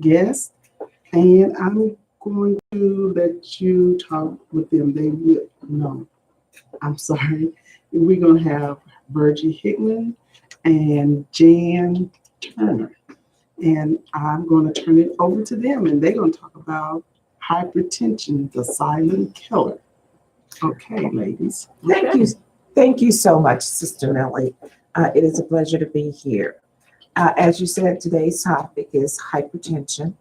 guest, and I'm going to let you talk with them. They will, no, I'm sorry. We're going to have Virgie Hickman and Jan Turner. And I'm going to turn it over to them, and they're going to talk about hypertension, the silent killer. Okay, ladies. Thank you. Thank you so much, Sister Nellie. It is a pleasure to be here. As you said, today's topic is hypertension,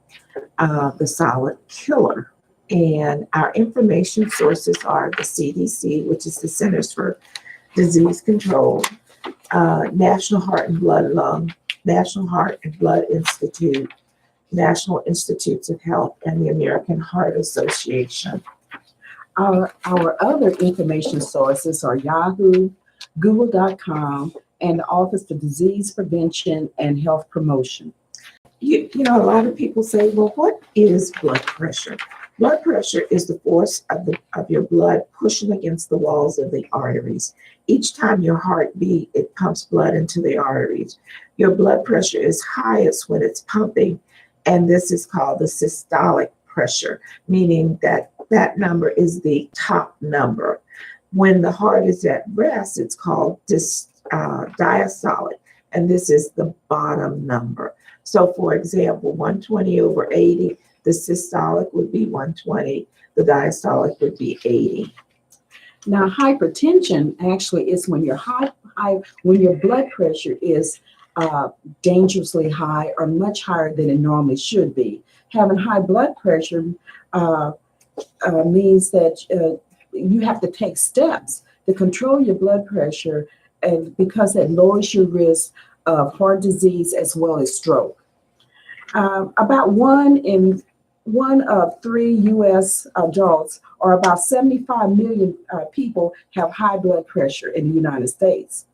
the silent killer. And our information sources are the CDC, which is the Centers for Disease Control, National Heart and Blood Institute, National Institutes of Health, and the American Heart Association. Our other information sources are Yahoo, Google.com, and the Office for Disease Prevention and Health Promotion. You know, a lot of people say, well, what is blood pressure? Blood pressure is the force of your blood pushing against the walls of the arteries. Each time your heart beats, it pumps blood into the arteries. Your blood pressure is highest when it's pumping, and this is called the systolic pressure, meaning that that number is the top number. When the heart is at rest, it's called diastolic, and this is the bottom number. So for example, 120 over 80, the systolic would be 120, the diastolic would be 80. Now, hypertension actually is when your when your blood pressure is dangerously high or much higher than it normally should be. Having high blood pressure means that you have to take steps to control your blood pressure, and because that lowers your risk of heart disease as well as stroke. About one of 3 U.S. adults, or about 75 million people, have high blood pressure in the United States.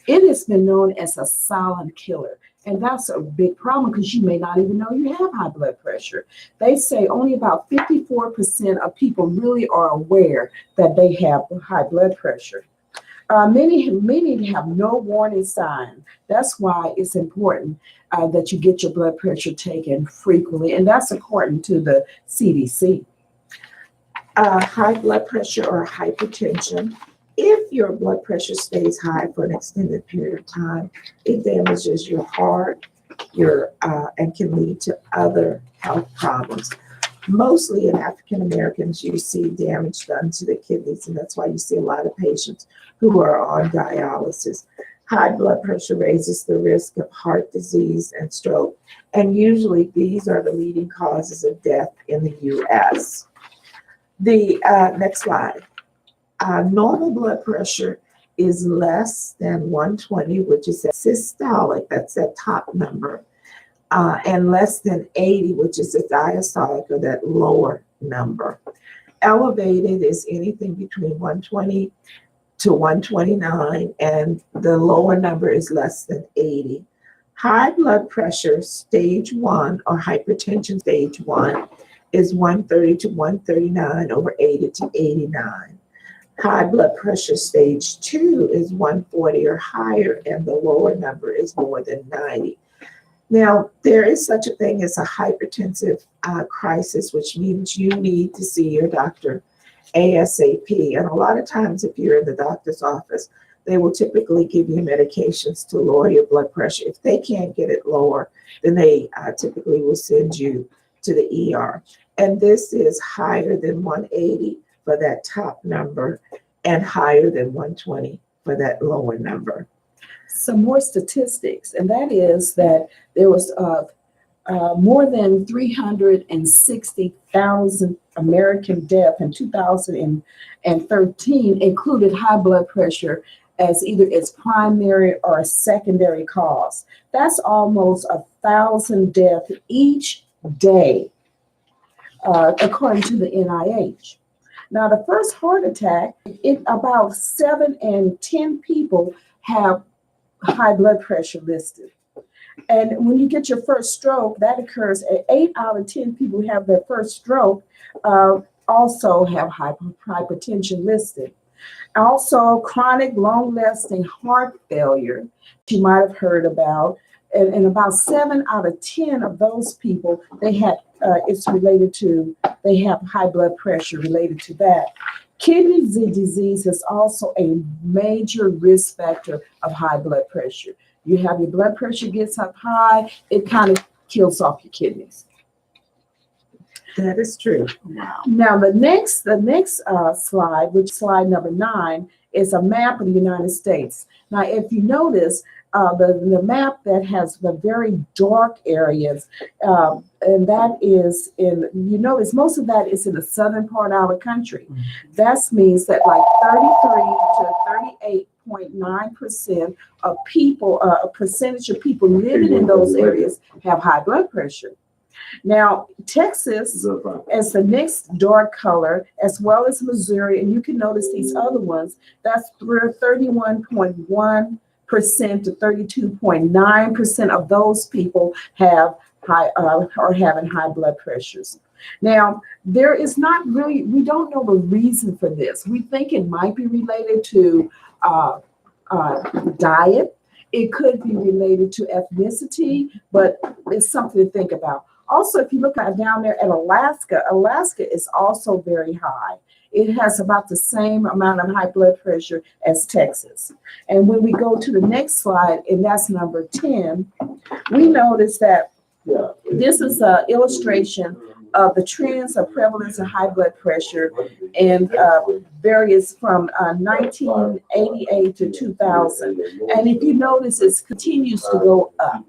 It has been known as a silent killer. And that's a big problem because you may not even know you have high blood pressure. They say only about 54% of people really are aware that they have high blood pressure. Many have no warning sign. That's why it's important that you get your blood pressure taken frequently, and that's according to the CDC. High blood pressure or hypertension, if your blood pressure stays high for an extended period of time, it damages your heart, and can lead to other health problems. Mostly in African Americans, you see damage done to the kidneys, and that's why you see a lot of patients who are on dialysis. High blood pressure raises the risk of heart disease and stroke, and usually these are the leading causes of death in the U.S. The next slide. Normal blood pressure is less than 120, which is that systolic, that's that top number, and less than 80, which is the diastolic, or that lower number. Elevated is anything between 120 to 129, and the lower number is less than 80. High blood pressure stage 1, or hypertension stage 1, is 130 to 139 over 80 to 89. High blood pressure stage 2 is 140 or higher, and the lower number is more than 90. Now, there is such a thing as a hypertensive crisis, which means you need to see your doctor ASAP. And a lot of times, if you're in the doctor's office, they will typically give you medications to lower your blood pressure. If they can't get it lower, then they typically will send you to the ER. And this is higher than 180 for that top number, and higher than 120 for that lower number. Some more statistics, and that is that there was more than 360,000 American deaths in 2013 included high blood pressure as either its primary or a secondary cause. That's almost 1,000 deaths each day, according to the NIH. Now, the first heart attack, about 7 in 10 people have high blood pressure listed. And when you get your first stroke, that occurs at 8 out of 10 people who have their first stroke also have hypertension listed. Also, chronic long-lasting heart failure, you might have heard about, and about 7 out of 10 of those people, they have high blood pressure related to that. Kidney disease is also a major risk factor of high blood pressure. You have your blood pressure gets up high, it kind of kills off your kidneys. That is true. Wow. Now, the next slide, which is slide number 9, is a map of the United States. Now, if you notice, the map that has the very dark areas, and that is you notice most of that is in the southern part of our country. That means that like 33 to 38.9% of people, a percentage of people living in those areas have high blood pressure. Now, Texas is the next dark color, as well as Missouri, and you can notice these other ones. That's 31.1% to 32.9% of those people have are having high blood pressures. Now, there is not really, we don't know the reason for this. We think it might be related to diet. It could be related to ethnicity, but it's something to think about. Also, if you look down there at Alaska, Alaska is also very high. It has about the same amount of high blood pressure as Texas. And when we go to the next slide, and that's number 10, we notice that this is an illustration of the trends of prevalence of high blood pressure and various from 1988 to 2000. And if you notice, it continues to go up.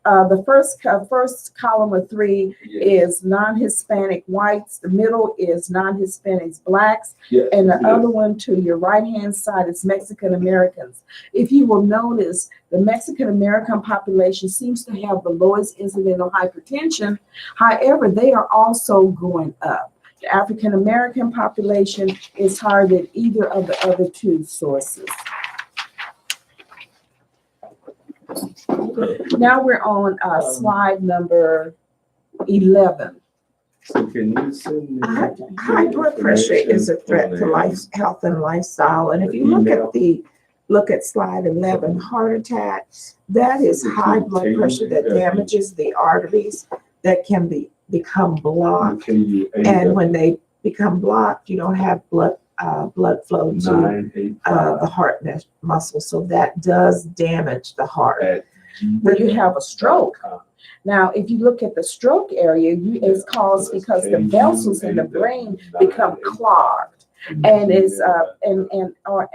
The first column of 3 is non-Hispanic whites. The middle is non-Hispanics blacks. And the other one to your right-hand side is Mexican Americans. If you will notice, the Mexican American population seems to have the lowest incidence of hypertension. However, they are also going up. The African American population is higher than either of the other 2 sources. Now we're on slide number 11. So can you send me? High blood pressure is a threat to life, health, and lifestyle. And if you look at slide 11, heart attack, that is high blood pressure that damages the arteries that can become blocked. And when they become blocked, you don't have blood flow to the heart muscle. So that does damage the heart. When you have a stroke. Now, if you look at the stroke area, it's caused because the vessels in the brain become clogged, and or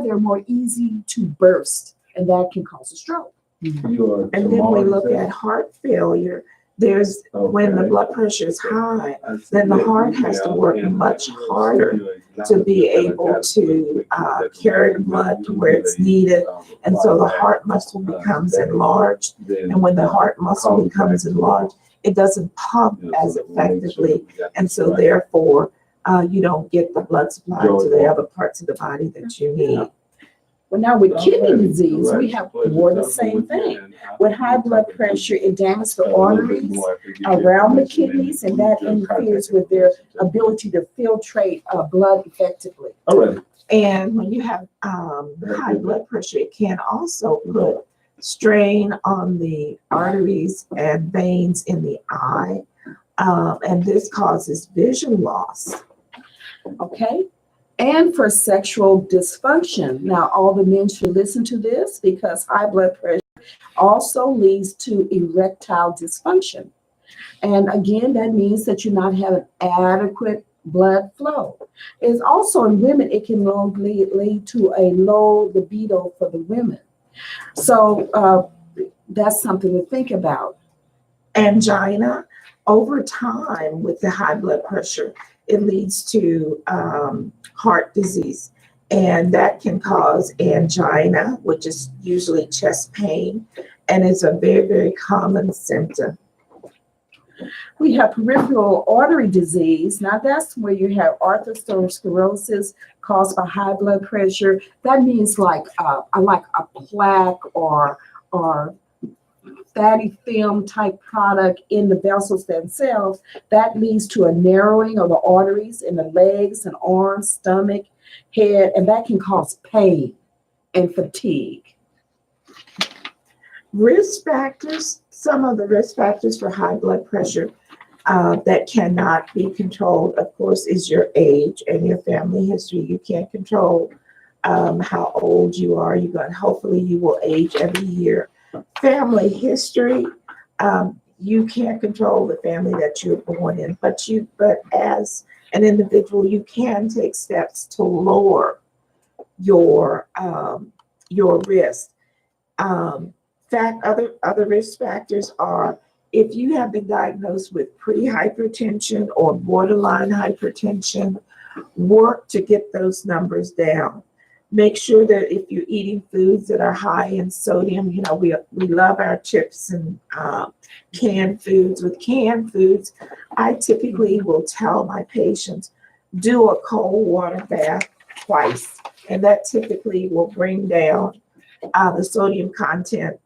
they're more easy to burst, and that can cause a stroke. And then we look at heart failure. There's when the blood pressure is high, then the heart has to work much harder to be able to carry the blood to where it's needed. And so the heart muscle becomes enlarged. And when the heart muscle becomes enlarged, it doesn't pump as effectively. And so therefore, you don't get the blood supply to the other parts of the body that you need. Well, now with kidney disease, we have more the same thing. With high blood pressure, it damages the arteries around the kidneys, and that interferes with their ability to filtrate blood effectively. And when you have high blood pressure, it can also put strain on the arteries and veins in the eye, and this causes vision loss. Okay. And for sexual dysfunction. Now, all the men should listen to this because high blood pressure also leads to erectile dysfunction. And again, that means that you're not having adequate blood flow. It's also in women, it can lead to a low libido for the women. So that's something to think about. Angina, over time with the high blood pressure, it leads to heart disease, and that can cause angina, which is usually chest pain, and it's a very, very common symptom. We have peripheral artery disease. Now that's where you have atherosclerosis caused by high blood pressure. That means like a plaque or fatty film type product in the vessels themselves. That leads to a narrowing of the arteries in the legs and arms, stomach, head, and that can cause pain and fatigue. Risk factors, some of the risk factors for high blood pressure that cannot be controlled, of course, is your age and your family history. You can't control how old you are. Hopefully you will age every year. Family history, you can't control the family that you're born in, but as an individual, you can take steps to lower your risk. Other risk factors are if you have been diagnosed with pre-hypertension or borderline hypertension, work to get those numbers down. Make sure that if you're eating foods that are high in sodium, we love our chips and canned foods. With canned foods, I typically will tell my patients, do a cold water bath twice, and that typically will bring down the sodium content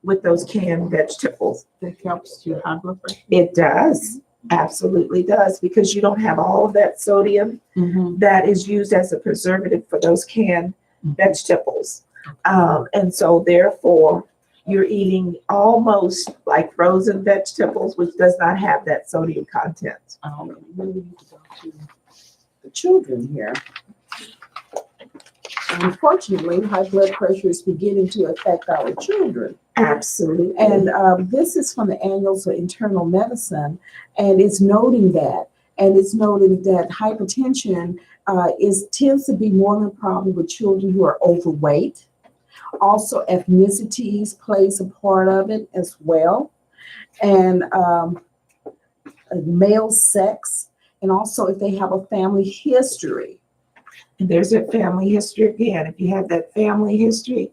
with those canned vegetables. That helps your high blood pressure. It does, absolutely does, because you don't have all of that sodium Mm-hmm. that is used as a preservative for those canned vegetables. And so therefore, you're eating almost like frozen vegetables, which does not have that sodium content. We need to go to the children here. Unfortunately, high blood pressure is beginning to affect our children. Absolutely. And this is from the Annals of Internal Medicine, and it's noting that. And it's noted that hypertension tends to be more of a problem with children who are overweight. Also, ethnicities plays a part of it as well, and male sex, and also if they have a family history. And there's that family history again. If you have that family history,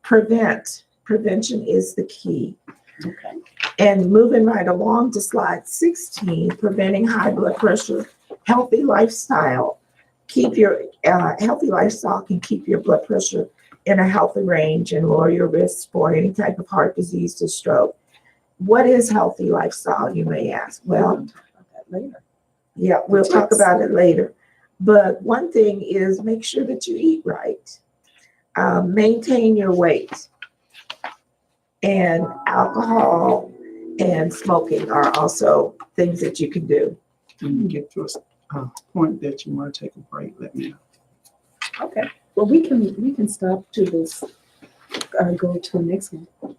prevention is the key. Okay. And moving right along to slide 16, preventing high blood pressure, healthy lifestyle. Keep your healthy lifestyle can keep your blood pressure in a healthy range and lower your risk for any type of heart disease to stroke. What is healthy lifestyle, you may ask? Well, We'll talk about that later. yeah, we'll talk about it later. But one thing is make sure that you eat right. Maintain your weight. And alcohol and smoking are also things that you can do. When you get to a point that you want to take a break, let me know. Okay. Well, we can stop to this. Go to the next one.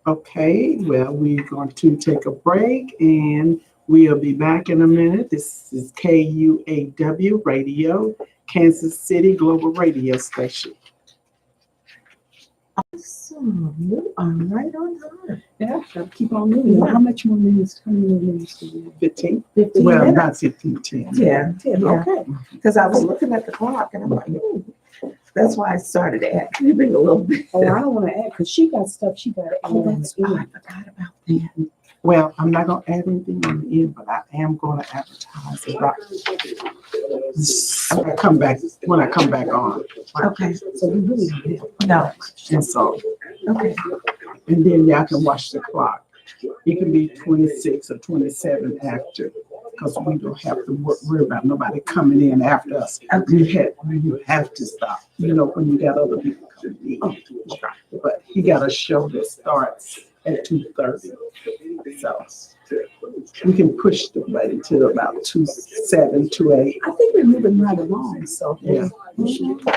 Okay, well, we're going to take a break and we'll be back in a minute. This is KUAW Radio, Kansas City Global Radio Station. Awesome. You are right on time. Yeah, gotta keep on moving. Yeah. How many more minutes do we have? 15? 15 Well, minutes. not 15, 10. Yeah, 10. yeah. Okay. Because I was looking at the clock and I'm like, that's why I started adding a little bit. Oh, I don't want to add because she got stuff she got to add. Oh, on that's the right. I end. forgot about that. Well, I'm not going to add anything on the end, but I am going to advertise it right. When I come back on. Okay. So we really don't have. No. And so, Okay. and then y'all can watch the clock. It can be 26 or 27 after, because we don't have to worry about nobody coming in after us. You have to stop, when you got other people coming in. But he got a show that starts at 2:30. So we can push the button to about 2:07, 2:08. I think we're moving right along. So Yeah.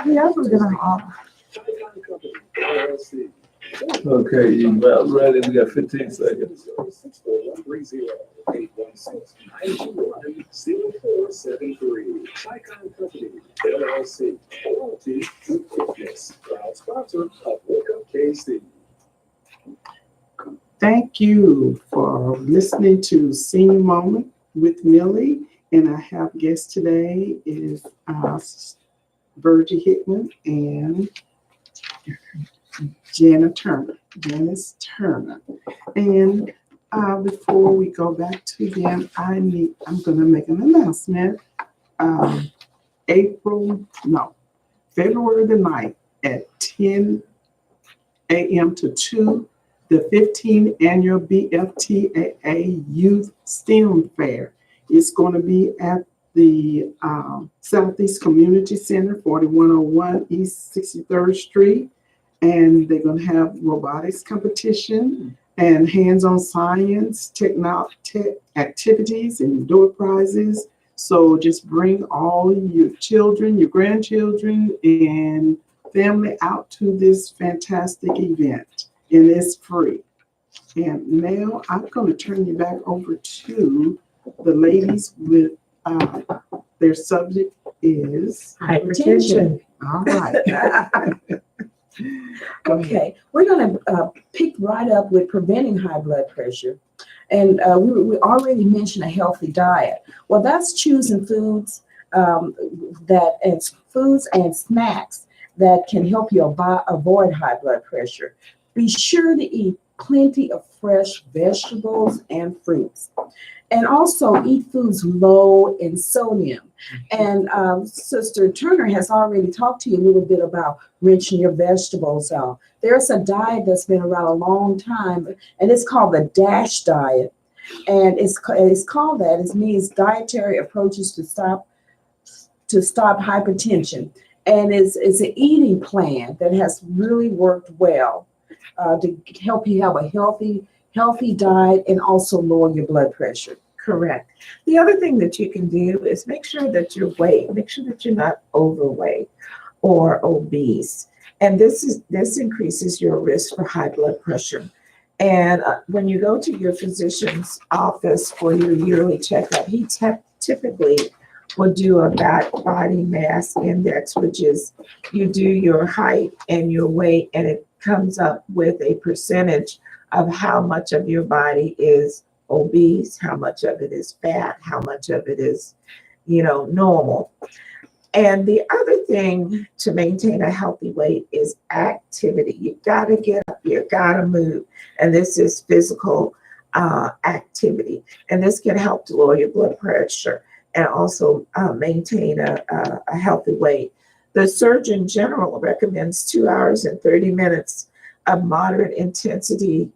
Yeah, we're gonna Okay, you about ready? We got 15 seconds. Thank you for listening to Senior Moment with Millie. And I have guests today is Virgie Hickman and Janice Turner. And before we go back to them, I'm going to make an announcement. February the 9th at 10 a.m. to 2, the 15th annual BFTAA Youth STEM Fair is going to be at the Southeast Community Center, 4101 East 63rd Street. and they're going to have robotics competition and hands-on science, tech activities, and door prizes. So just bring all your children, your grandchildren, and family out to this fantastic event, and it's free. And now I'm going to turn you back over to the ladies with their subject is Hypertension. all right. Go ahead. Okay, we're going to pick right up with preventing high blood pressure. And we already mentioned a healthy diet. Well, that's choosing foods foods and snacks that can help you avoid high blood pressure. Be sure to eat plenty of fresh vegetables and fruits. And also eat foods low in sodium. And Sister Turner has already talked to you a little bit about rinsing your vegetables out. There's a diet that's been around a long time, and it's called the DASH diet. And it's called that. It means dietary approaches to stop hypertension. And it's an eating plan that has really worked well to help you have a healthy diet and also lower your blood pressure. Correct. The other thing that you can do is make sure that you're not overweight or obese. And this increases your risk for high blood pressure. And when you go to your physician's office for your yearly checkup, he typically will do a body mass index, which is you do your height and your weight, and it comes up with a percentage of how much of your body is obese, how much of it is fat, how much of it is, normal. And the other thing to maintain a healthy weight is activity. You gotta get up, you gotta move. And this is physical activity. And this can help to lower your blood pressure and also maintain a healthy weight. The Surgeon General recommends 2 hours and 30 minutes of moderate intensity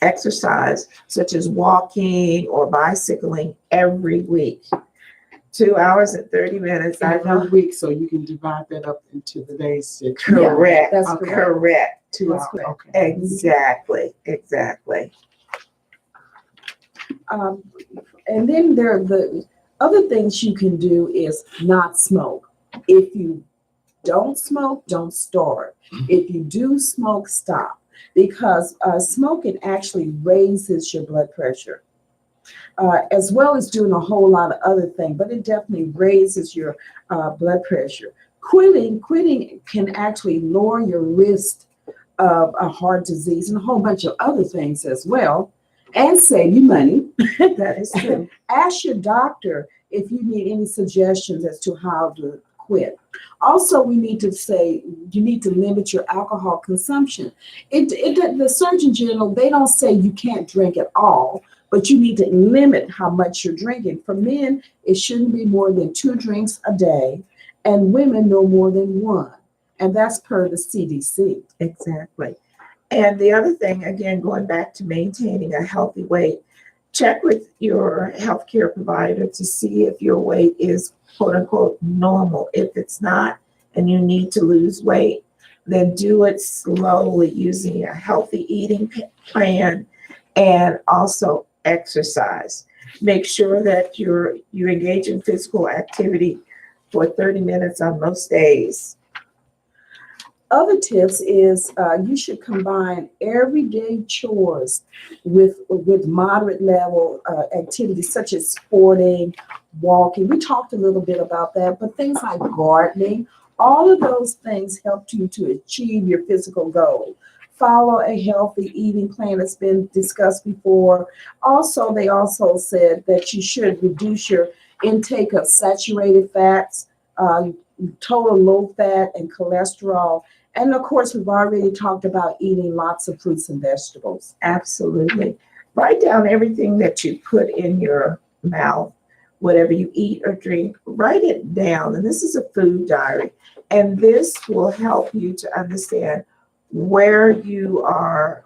exercise, such as walking or bicycling every week. 2 hours and 30 minutes. Every week, so you can divide that up into the days. Correct. That's Okay. Correct. 2 That's hours. correct. Okay. Exactly. And then the other things you can do is not smoke. If you don't smoke, don't start. If you do smoke, stop. Because smoking actually raises your blood pressure, as well as doing a whole lot of other things, but it definitely raises your blood pressure. Quitting can actually lower your risk of a heart disease and a whole bunch of other things as well, and save you money. That is true. Ask your doctor if you need any suggestions as to how to quit. Also, we need to say you need to limit your alcohol consumption. The Surgeon General, they don't say you can't drink at all, but you need to limit how much you're drinking. For men, it shouldn't be more than 2 drinks a day, and women no more than 1. And that's per the CDC. Exactly. And the other thing, again, going back to maintaining a healthy weight, check with your healthcare provider to see if your weight is quote unquote normal. If it's not and you need to lose weight, then do it slowly using a healthy eating plan and also exercise. Make sure that you engage in physical activity for 30 minutes on most days. Other tips is you should combine everyday chores with moderate level activities such as sporting, walking. We talked a little bit about that, but things like gardening, all of those things help you to achieve your physical goal. Follow a healthy eating plan that's been discussed before. Also, they also said that you should reduce your intake of saturated fats, total low fat, and cholesterol. And of course, we've already talked about eating lots of fruits and vegetables. Absolutely. Write down everything that you put in your mouth, whatever you eat or drink, write it down. And this is a food diary. And this will help you to understand where you are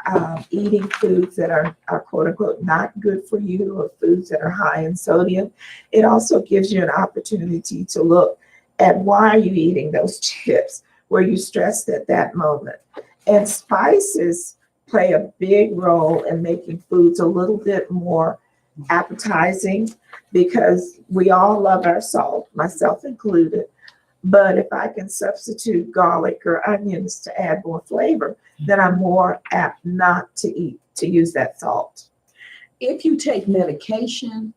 eating foods that are quote unquote not good for you or foods that are high in sodium. It also gives you an opportunity to look at why are you eating those chips? where you stressed at that moment. And spices play a big role in making foods a little bit more appetizing, because we all love our salt, myself included. But if I can substitute garlic or onions to add more flavor, then I'm more apt not to use that salt. If you take medication,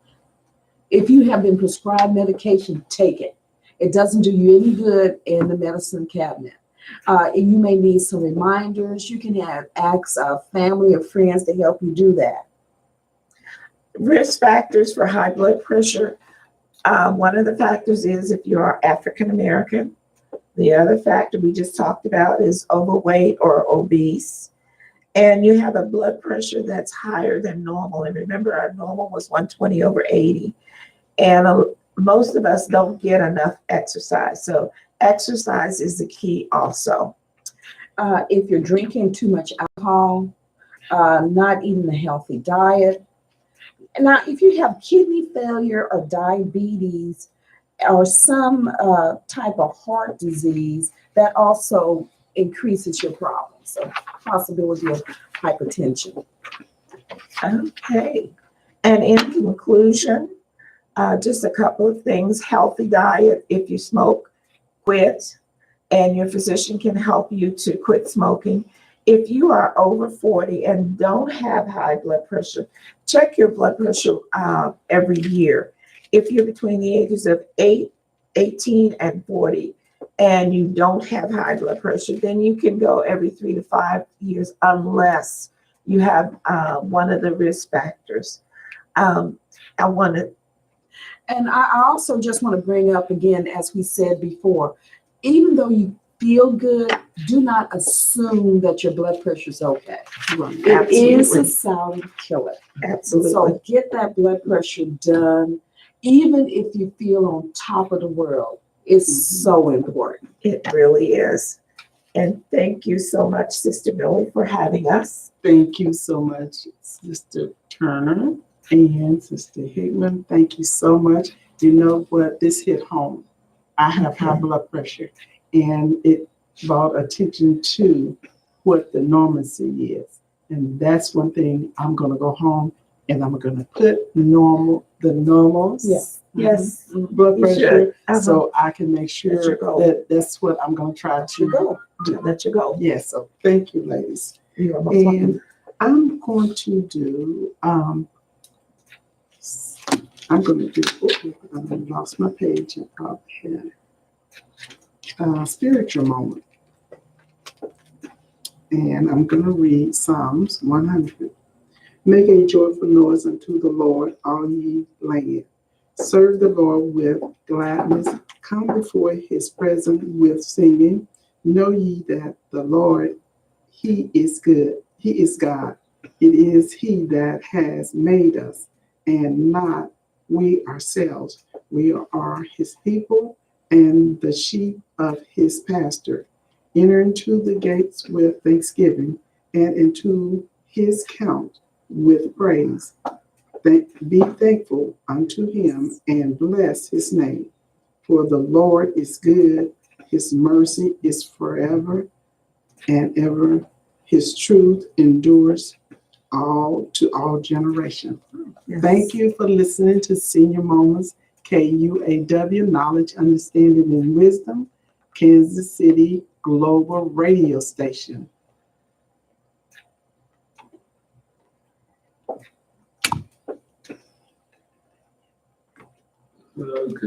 if you have been prescribed medication, take it. It doesn't do you any good in the medicine cabinet. And you may need some reminders. You can ask family or friends to help you do that. Risk factors for high blood pressure. One of the factors is if you are African American. The other factor we just talked about is overweight or obese. And you have a blood pressure that's higher than normal. And remember, our normal was 120/80. And most of us don't get enough exercise. So exercise is the key also. If you're drinking too much alcohol, not eating a healthy diet. Now, if you have kidney failure or diabetes or some type of heart disease, that also increases your problem. So possibility of hypertension. Okay. And in conclusion, just a couple of things. Healthy diet. If you smoke, quit, and your physician can help you to quit smoking. If you are over 40 and don't have high blood pressure, check your blood pressure every year. If you're between the ages of 18 and 40 and you don't have high blood pressure, then you can go every 3 to 5 years unless you have one of the risk factors. And I also just want to bring up again, as we said before, even though you feel good, do not assume that your blood pressure is okay. It is a silent killer. Absolutely. So get that blood pressure done, even if you feel on top of the world. It's so important. It really is. And thank you so much, Sister Millie, for having us. Thank you so much, Sister Turner and Sister Hickman. Thank you so much. You know what? This hit home. I have high blood pressure, and it brought attention to what the normalcy is. And that's one thing I'm going to go home and I'm going to put the normals. Yes. Blood You pressure, should. so I can make sure That's your goal. that that's what I'm going to try to do. Let you go. Yes, so thank you, ladies. You are most welcome. And I'm going to do, I lost my page. Spiritual moment. And I'm going to read Psalms 100. Make a joyful noise unto the Lord, all ye land. Serve the Lord with gladness. Come before his presence with singing. Know ye that the Lord, he is good. He is God. It is he that has made us, and not we ourselves. We are his people and the sheep of his pasture. Enter into the gates with thanksgiving and into his count with praise. Be thankful unto him and bless his name. For the Lord is good, his mercy is forever and ever. His truth endures to all generations. Yes. Thank you for listening to Senior Moments, KUAW, Knowledge, Understanding, and Wisdom, Kansas City Global Radio Station.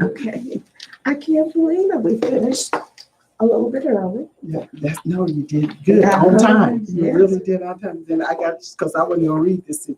Okay. I can't believe it. We finished a little bit early. Yeah, you did good on time. You Yes. really did on time. Then I got, because I wasn't gonna read this if